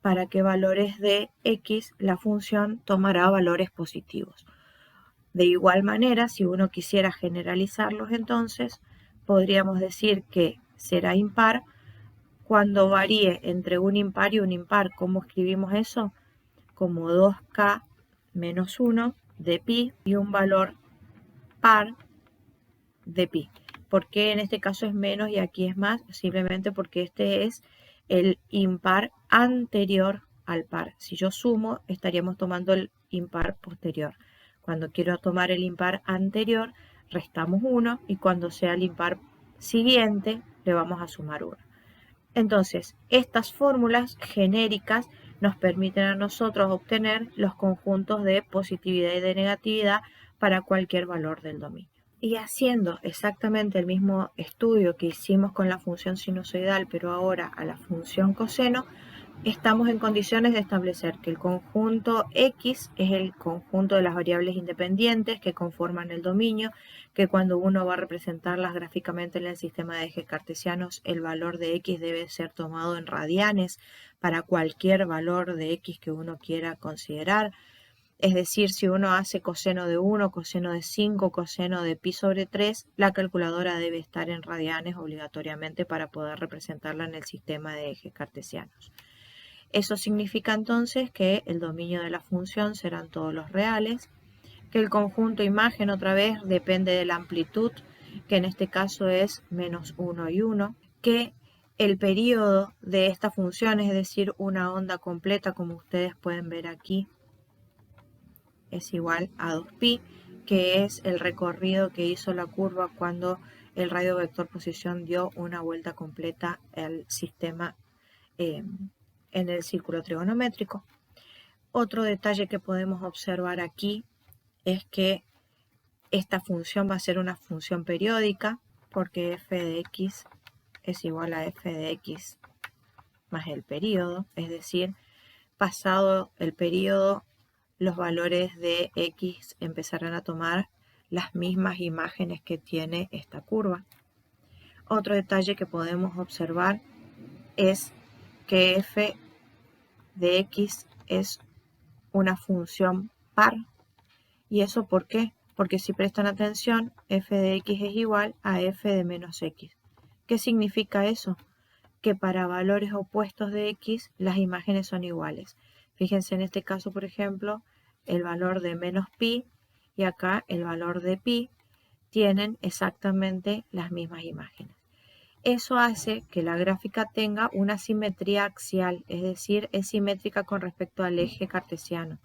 para qué valores de x la función tomará valores positivos. De igual manera, si uno quisiera generalizarlos, entonces podríamos decir que será impar cuando varíe entre un impar y un impar. ¿Cómo escribimos eso? Como 2k menos 1 de pi y un valor par de pi. ¿Por qué en este caso es menos y aquí es más? Simplemente porque este es el impar anterior al par. Si yo sumo, estaríamos tomando el impar posterior. Cuando quiero tomar el impar anterior, restamos 1 y cuando sea el impar siguiente, le vamos a sumar 1. Entonces, estas fórmulas genéricas nos permiten a nosotros obtener los conjuntos de positividad y de negatividad para cualquier valor del dominio. Y haciendo exactamente el mismo estudio que hicimos con la función sinusoidal, pero ahora a la función coseno, estamos en condiciones de establecer que el conjunto X es el conjunto de las variables independientes que conforman el dominio, que cuando uno va a representarlas gráficamente en el sistema de ejes cartesianos, el valor de X debe ser tomado en radianes para cualquier valor de X que uno quiera considerar. Es decir, si uno hace coseno de 1, coseno de 5, coseno de pi sobre 3, la calculadora debe estar en radianes obligatoriamente para poder representarla en el sistema de ejes cartesianos. Eso significa entonces que el dominio de la función serán todos los reales, que el conjunto imagen otra vez depende de la amplitud, que en este caso es menos 1 y 1, que el periodo de esta función, es decir, una onda completa, como ustedes pueden ver aquí, es igual a 2pi, que es el recorrido que hizo la curva cuando el radio vector posición dio una vuelta completa al sistema en el círculo trigonométrico. Otro detalle que podemos observar aquí es que esta función va a ser una función periódica porque f de x es igual a f de x más el periodo, es decir, pasado el periodo, los valores de x empezarán a tomar las mismas imágenes que tiene esta curva. Otro detalle que podemos observar es que f de x es una función par. ¿Y eso por qué? Porque si prestan atención, f de x es igual a f de menos x. ¿Qué significa eso? Que para valores opuestos de x, las imágenes son iguales. Fíjense en este caso, por ejemplo, el valor de menos pi y acá el valor de pi tienen exactamente las mismas imágenes. Eso hace que la gráfica tenga una simetría axial, es decir, es simétrica con respecto al eje cartesiano.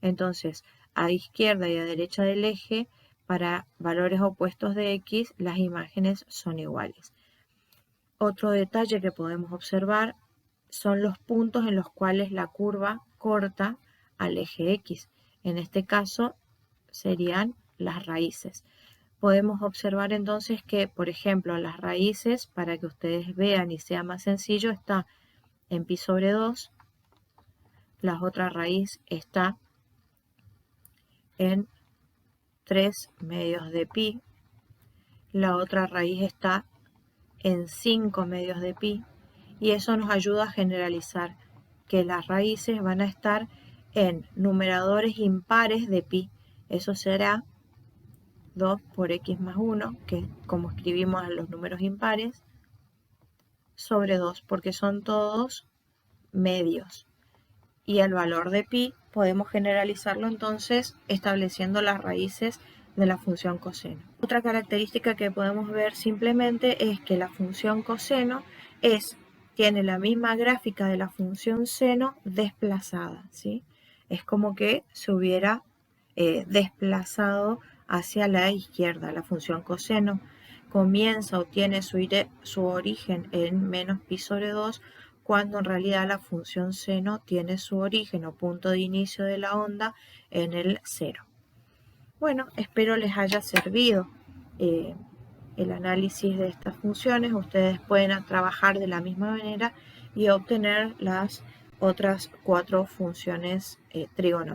Entonces, a izquierda y a derecha del eje, para valores opuestos de x, las imágenes son iguales. Otro detalle que podemos observar son los puntos en los cuales la curva corta al eje x. En este caso serían las raíces. Podemos observar entonces que, por ejemplo, las raíces, para que ustedes vean y sea más sencillo, está en pi sobre 2, la otra raíz está en 3 medios de pi, la otra raíz está en 5 medios de pi, y eso nos ayuda a generalizar que las raíces van a estar en numeradores impares de pi. Eso será 2 por x más 1, que como escribimos en los números impares, sobre 2, porque son todos medios. Y el valor de pi podemos generalizarlo entonces estableciendo las raíces de la función coseno. Otra característica que podemos ver simplemente es que la función coseno tiene la misma gráfica de la función seno desplazada, ¿sí? Es como que se hubiera desplazado hacia la izquierda. La función coseno comienza o tiene su origen en menos pi sobre 2, cuando en realidad la función seno tiene su origen o punto de inicio de la onda en el 0. Bueno, espero les haya servido el análisis de estas funciones. Ustedes pueden trabajar de la misma manera y obtener las otras 4 funciones trigonométricas.